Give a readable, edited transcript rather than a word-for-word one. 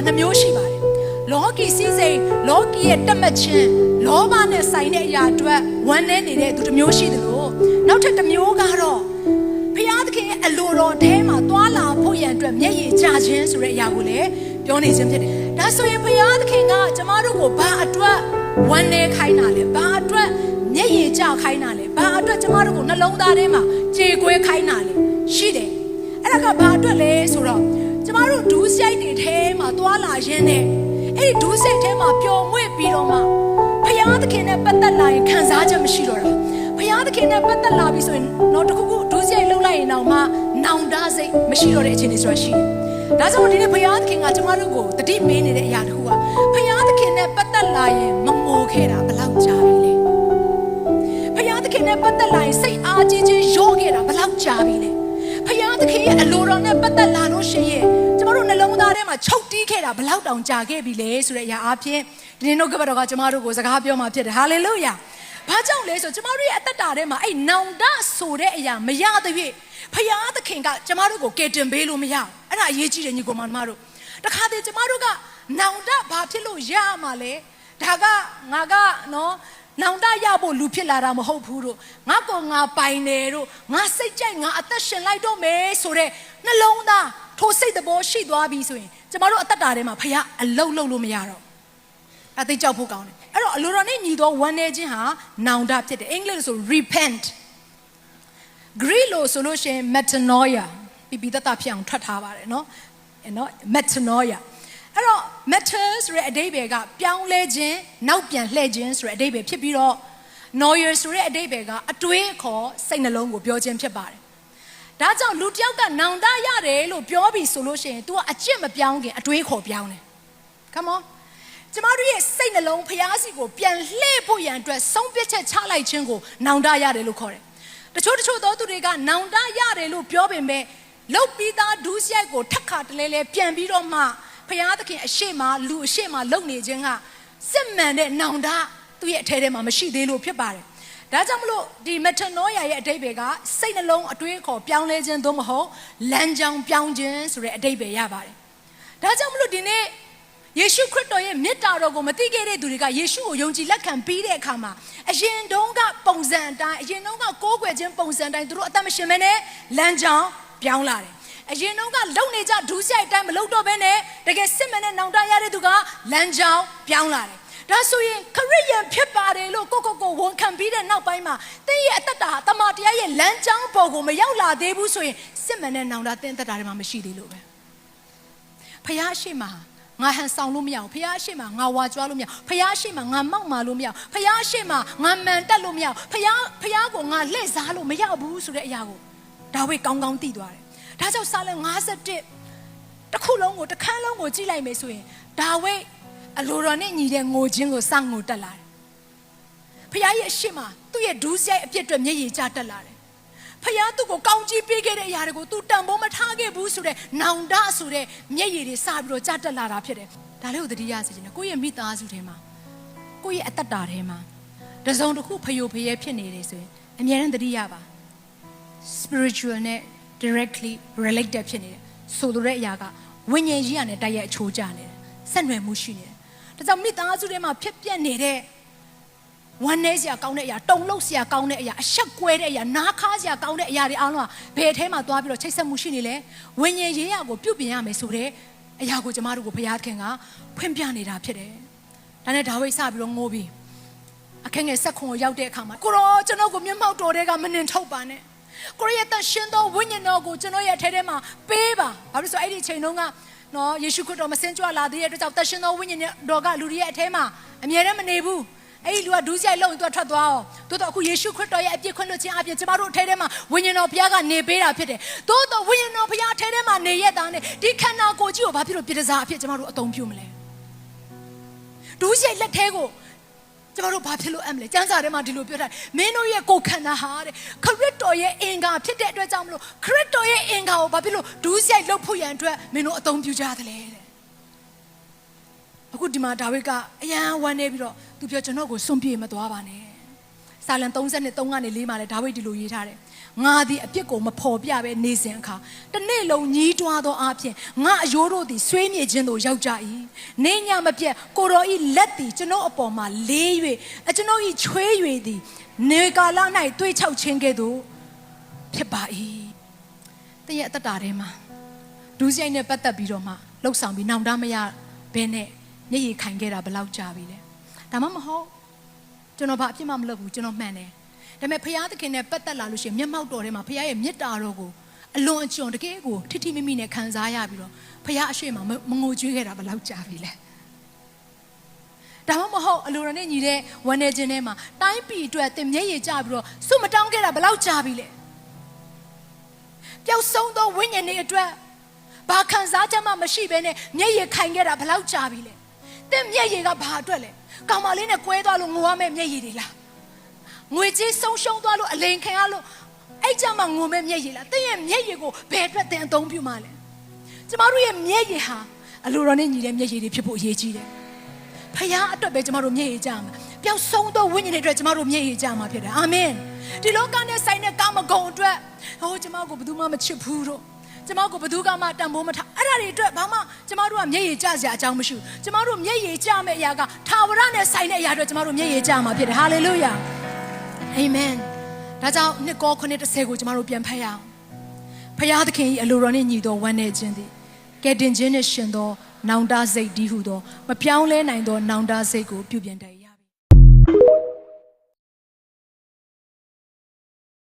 နှမျိုးရှိပါတယ်လောကီစည်းစိမ်လောကီရဲ့တက်မှတ်ခြင်းလောဘနဲ့ဆိုင်တဲ့အရာအတွက်ဝမ်းနည်းနေတဲ့သူတစ်မျိုးရှိတယ်လို့နောက်ထပ်တစ်မျိုးကတော့ဖျားသခင်ရဲ့အလိုတော်ထဲမှာတွာလာဖို့ရန်အတွက်မျက်ရည်ကျခြင်းဆိုတဲ့အရာကိုလည်းပြောနေခြင်းဖြစ်တယ်ဒါဆိုရင်ဖျားသခင်ကကျမတို့ကိုဘာအတွက်ဝမ်းနည်းခိုင်းတာလဲဘာအတွက်မျက်ရည်ကျခိုင်းတာလဲဘာအတွက်ကျမတို့ကိုနှလုံးသားထဲမှာကြေကွဲခိုင်းတာလဲရှိတယ်အဲ့ဒါကဘာအတွက်လဲဆိုတော့ကျမတို့ဒူးဆိုင်တွေထဲမှာတွာလာရင်းနဲ့အဲ့ဒီဒူးစိတ်ထဲမှာပျော်မွေ့ပြီးတော့မှဖျားသခင်နဲ့ပတ်သက်လာရင်ခံစားချက်မရှိတော့တာဖျားသခင်နဲ့ပတ်သက်လာပြီဆိုရင်တော့တခုခုဒူးစိတ်လှုပ်လိုက်ရင်တော့မှနောင်တစိတ်မရှိတော့တဲ့အခြေအနေဆိုတာရှိတယ်ဒါကြောင့်ဒီနေ့ဖျားသခင်ကကျမတို့ကိုတတိပေးနေတဲ့အရာတစ်ခုကဖျားသခင်နဲ့ပတ်သက်လာရင်မငိုခဲ့တာဘယ်လောက်ကြာပြီလဲဖျားသခင်နဲ့ပတ်သက်လာရင်စိတ်အားကြီးခြင်းရောခဲ့တာဘယ်လောက်ကြာပြီလဲဖျားသခင်ရဲ့အလိုတော်နဲ့ပတ်သက်လာလို့ရှိရင်ကျမတို့နှလုံးသားထဲမှာချုပ်တီးခဲ့တာဘယ်လောက်တောင်ကြာခဲ့ပြီလဲဆိုတဲ့အရာအဖြစ်ဒီနေ့နှုတ်ကပတ်တော်ကကျမတို့ကိုစကားပြောမှာဖြစ်တယ်ဟာလေလုယာဘာကြောင့်လဲဆိုကျမတို့ရဲ့အသက်တာထဲမှာအဲ့နောင်တဆိုတဲ့အရာမရတဲ့၍ဖျားသခင်ကကျမတို့ကိုကယ်တင်ပေးလို့မရဘူးအဲ့ဒါအရေးကြီးတယ်ညီကောင်မတို့တခါတည်းကျမတို့ကနောင်တဘာဖြစ်လို့ရမှာလဲဒါကငါကနော်နောင်တရဖို့လူဖြစ်လာတာမဟုတ်ဘူးတို့ငါကောငါပိုင်တယ်တို့ငါစိတ်ကြိုက်ငါအသက်ရှင်လိုက်တော့မယ်ဆိုတဲ့နှလုံးသားထိုစိတ်တဘောရှိသွားပြီဆိုရင်ကျမတို့အသက်တာထဲမှာဖခင်အလုတ်လုတ်လို့မရတော့အသိကြောက်ဖို့ကောင်းတယ်အဲ့တော့အလိုတော်နဲ့ညီတော်ဝမ်းနေခြင်းဟာနောင်တဖြစ်တယ်အင်္ဂလိပ်လိုဆို repent Greek လိုဆိုလို့ရှိရင် metanoia ပြီးတတ်တာဖြစ်အောင်ထွက်ထားပါတယ်နော်metanoia အဲ့တော့ matter ဆိုတဲ့အဓိပ္ပာယ်ကပြောင်းလဲခြင်းနောက်ပြန်လှည့်ခြင်းဆိုတဲ့အဓိပ္ပာယ်ဖြစ်ပြီးတော့ noia ဆိုတဲ့အဓိပ္ပာယ်ကအတွေးအခေါ်စိတ်နှလုံးကိုပြောခြင်းဖြစ်ပါတယ်ဒါကြောင့်လူတစ်ယောက်ကနောင်တရတယ်လို့ပြောပြီးဆိုလို့ရှိရင် तू ကအကျင့်မပြောင်းခင်အတွေးခေါ်ပြောင်းတယ် Come on ကျမတို့ရဲ့စိတ်နှလုံးဖျားစီကိုပြန်လှည့်ဖို့ရန်အတွက်ဆုံးဖြတ်ချက်ချလိုက်ခြင်းကိုနောင်တရတယ်လို့ခေါ်တယ်တချို့သောသူတွေကနောင်တရတယ်လို့ပြောပေမဲ့လုတ်ပြီးသားဒူးဆိုင်ကိုထက်ခါတလဲလဲပြန်ပြီးတော့မှဖျားသခင်အရှိမလူအရှိမလုံနေခြင်းကစစ်မှန်တဲ့နောင်တသူ့ရဲ့အထဲထဲမှာမရှိသေးလို့ဖြစ်ပါတယ်ဒါကြောင့်မလို့ဒီ metanoia ရဲ့အဓိပ္ပာယ်ကစိတ်နှလုံးအတွေးခေါ်ပြောင်းလဲခြင်းသို့မဟုတ်လမ်းကြောင်းပြောင်းခြင်းဆိုတဲ့အဓိပ္ပာယ်ရပါတယ်ဒါကြောင့်မလို့ဒီနေ့ယေရှုခရစ်တော်ရဲ့မေတ္တာတော်ကိုမသိခဲ့တဲ့သူတွေကယေရှုကိုယုံကြည်လက်ခံပြီးတဲ့အခါမှာအရင်တုန်းကပုံစံအတိုင်းအရင်တုန်းကကိုးကွယ်ခြင်းပုံစံတိုင်းသူတို့အသက်မရှင်မနဲ့လမ်းကြောင်းပြောင်းလာတယ်အရင်တုန်းကလုံနေကြဒူးဆိုင်အတိုင်းမလုံတော့ဘဲနဲ့တကယ်စစ်မှန်တဲ့နောင်တရတဲ့သူကလမ်းကြောင်းပြောင်းလာတယ်ဒါဆိုရင်ခရစ်ယာန်ဖြစ်ပါတယ်လို့ကိုဝန်ခံပြီးတဲ့နောက်ပိုင်းမှာတင်းရဲ့အသက်တာဟာတမန်တရားရဲ့လမ်းကြောင်းပေါ်ကိုမရောက်လာသေးဘူးဆိုရင်စစ်မှန်တဲ့နောင်တတင်းသက်တာတွေမှာမရှိသေးလို့ပဲဖခင်ရှိမှာငါဟန်ဆောင်လို့မရဘူးဖခင်ရှိမှာငါဝါကြွားလို့မရဘူးဖခင်ရှိမှာငါမောက်မာလို့မရဘူးဖခင်ရှိမှာငါမှန်တက်လို့မရဘူးဖခင်ကိုငါလှည့်စားလို့မရဘူးဆိုတဲ့အရာကိုဒါဝိဒ်ကောင်းကောင်းသိသွားတယ်ဒါကြောင့်စာလံ51တစ်ခုလုံးကိုတစ်ခန်းလုံးကိုကြည့်လိုက်မယ်ဆိုရင်ဒါဝိဒ်အလိုတော်နဲ့ညီတဲ့ငိုခြင်းကိုစငိုတက်လာတယ်ဖခင်ရဲ့အရှိမသူ့ရဲ့ဒူးဆိုင်အပြစ်တွေမျက်ရည်ကျတက်လာတယ်ဖခင်သူ့ကိုကောင်းကြီးပေးခဲ့တဲ့အရာတွေကိုသူတန်ဖိုးမထားခဲ့ဘူးဆိုတဲ့နောင်တဆိုတဲ့မျက်ရည်တွေစပြီးတော့ကျတက်လာတာဖြစ်တယ်ဒါလေးကိုသတိရစေချင်တယ်ကိုယ့်ရဲ့မိသားစုထဲမှာကိုယ့်ရဲ့အသက်တာထဲမှာတစုံတစ်ခုဖယိုဖယဲဖြစ်နေတယ်ဆိုရင်အမြဲတမ်းသတိရပါ spiritual နဲ့ directly related ဖြစ်နေတယ်ဆိုလိုတဲ့အရာကဝိညာဉ်ကြီးရနဲ့တိုက်ရိုက်အချိုးကျနေတယ်ဆက်နွယ်မှုရှိနေတယ်ဒါကြောင့်မိသားစုထဲမှာဖြစ်ပျက်နေတဲ့ဝမ်းနည်းစရာကောင်းတဲ့အရာတုန်လှုပ်စရာကောင်းတဲ့အရာအဆက်ကွဲတဲ့အရာနားခါစရာကောင်းတဲ့အရာတွေအားလုံးကဘယ်ထဲမှာသွားပြီးတော့ချိတ်ဆက်မှုရှိနေလဲဝိညာဉ်ရေးရကိုပြုတ်ပြင်ရမယ်ဆိုတဲ့အရာကိုကျမတို့ကိုဘုရားခင်ကဖွင့်ပြနေတာဖြစ်တယ်ဒါနဲ့ဒါဝိဒ်စပြီးတော့ငိုပြီးအခက်ငယ်ဆက်ခွန်ကိုရောက်တဲ့အခါမှာကိုရောကျွန်တော်ကိုမျက်မှောက်တော်တွေကမနှင်ထုတ်ပါနဲ့ကိုရဲ့တန်ရှင်သောဝိညာဉ်တော်ကိုကျွန်တော်ရဲ့အထဲထဲမှာပေးပါဘာလို့ဆိုအဲ့ဒီအချိန်တုန်းကနော်ယေရှုခရစ်တော်မစင်ကြွလာသေးတဲ့အတွက်ကြောင့်တန်ရှင်သောဝိညာဉ်တော်ကလူတွေရဲ့အထဲမှာအမြဲတမ်းမနေဘူးအဲ့ဒီလူကဒူးဆိုင်လုံးသူကထွက်သွားအောင်တိုးတော့အခုယေရှုခရစ်တော်ရဲ့အပြစ်ခွင့်လွှတ်ခြင်းအပြင်ကျမတို့အထဲထဲမှာဝိညာဉ်တော်ဘုရားကနေပေးတာဖြစ်တယ်တိုးတော့ဝိညာဉ်တော်ဘုရားအထဲထဲမှာနေရတဲ့နဲ့ဒီခန္ဓာကိုယ်ကြီးကိုဘာဖြစ်လို့ပြည်တစားအဖြစ်ကျမတို့အသုံးပြုမလဲဒူးဆိုင်လက်ထဲကိုကျမတို့ဘာဖြစ်လို့အမလဲကျမ်းစာထဲမှာဒီလိုပြောထားမင်းတို့ရဲ့ကိုယ်ခန္ဓာဟာတဲ့ခရစ်တော်ရဲ့အင်္ဂါဖြစ်တဲ့အတွက်ကြောင့်မလို့ခရစ်တော်ရဲ့အင်္ဂါကိုဘာဖြစ်လို့ဒူးဆိုင်လှုပ်ဖို့ရန်အတွက်မင်းတို့အသုံးပြုကြတယ်တဲ့အခုဒီမှာဒါဝိဒ်ကအယံဝမ်းနေပြီးတော့သူပြောကျွန်တော်ကိုစွန့်ပြေးမသွားပါနဲ့စာလံ33ကနေ4မှာလဲဒါဝိဒ်ဒီလိုရေးထားတယ် ငါသည်အပြစ်ကိုမဖော်ပြဘဲနေစဉ်အခါတနေ့လုံးညီးတွားသောအဖြစ်ငါအယိုးတို့သည်ဆွေးမြေ့ခြင်းသို့ရောက်ကြ၏နေညမပြတ်ကိုတော်ဤလက်သည်ကျွန်ုပ်အပေါ်မှာလေး၍ကျွန်ုပ်ဤချွေး၍သည်နေကာလ၌တွေးချောက်ခြင်းကဲ့သို့ဖြစ်ပါ၏တည့်ရဲ့အသက်တာထဲမှာဒုစရိုက်နဲ့ပတ်သက်ပြီးတော့မှလှုပ်ဆောင်ပြီးနောင်တမရဘဲနဲ့မျက်ရည်ခိုင်ခဲ့တာဘယ်လောက်ကြာပြီလဲဒါမှမဟုတ်ကျွန်တော်ဘာအပြစ်မှမလုပ်ဘူးကျွန်တော်မှန်တယ်ဒါပေမဲ့ဖခင်သခင်နဲ့ပတ်သက်လာလို့ရှိရင်မျက်မှောက်တော်ထဲမှာဖခင်ရဲ့မေတ္တာတော်ကိုအလွန်အကျွံတကယ်ကိုထိထိမိမိနဲ့ခံစားရပြီးတော့ဖခင်အရှိမမငိုကြွေးခဲ့တာဘယ်လောက်ကြာပြီလဲဒါမှမဟုတ်အလိုတော်နဲ့ညီတဲ့ဝန်နေခြင်းထဲမှာတိုင်းပြည်အတွက်တင်မျက်ရည်ကျပြီးတော့စွမတောင်းခဲ့တာဘယ်လောက်ကြာပြီလဲပျောက်ဆုံးသောဝိညာဉ်တွေအတွက်ဘာခံစားချက်မှမရှိဘဲနဲ့မျက်ရည်ခိုင်ခဲ့တာဘယ်လောက်ကြာပြီလဲတင်မျက်ရည်ကဘာအတွက်လဲကောင်မလေးနဲ့ကွဲသွားလို့ငိုရမယ့်မျက်ရည်တွေလားငွေကြေးဆုံးရှုံးသွားလို့အလိန်ခံရလို့အဲ့ကြမှာငိုမဲ့မျက်ရည်လားတင်းရဲ့မျက်ရည်ကိုဘယ်အတွက်တင်အသုံးပြုမှလဲကျမတို့ရဲ့မျက်ရည်ဟာအလိုတော်နဲ့ညီတဲ့မျက်ရည်တွေဖြစ်ဖို့အရေးကြီးတယ်ဖခင်အတွက်ပဲကျမတို့မျက်ရည်ကြမှာပျောက်ဆုံးသောဝိညာဉ်တွေအတွက်ကျမတို့မျက်ရည်ကြမှာဖြစ်တယ်အာမင်ဒီလောကနဲ့ဆိုင်တဲ့ကာမဂုဏ်အတွက်ဟိုကျမကိုဘယ်သူမှမချစ်ဘူးတော့ကျမကိုဘယ်သူကမှတန်ဖိုးမထားအဲ့ဒါတွေအတွက်ဘာမှကျမတို့ကမျက်ရည်ကျစရာအကြောင်းမရှိဘူးကျမတို့မျက်ရည်ကျမဲ့အရာကထာဝရနဲ့ဆိုင်တဲ့အရာတွေကျမတို့မျက်ရည်ကျမှာဖြစ်တယ်ဟာလေလုယာအာမင်ဒါကြောင့်နှစ်ကော9:30ကိုကျမတို့ပြန်ဖတ်ရအောင်ဖခင်သခင်၏အလိုတော်နှင့်ညီသောဝမ်းနည်းခြင်းသည်ကယ်တင်ခြင်းနှင့်ရှင်သောနောင်တစိတ်ဒီဟုသောမပြောင်းလဲနိုင်သောနောင်တစိတ်ကိုပြုပြင်တတ်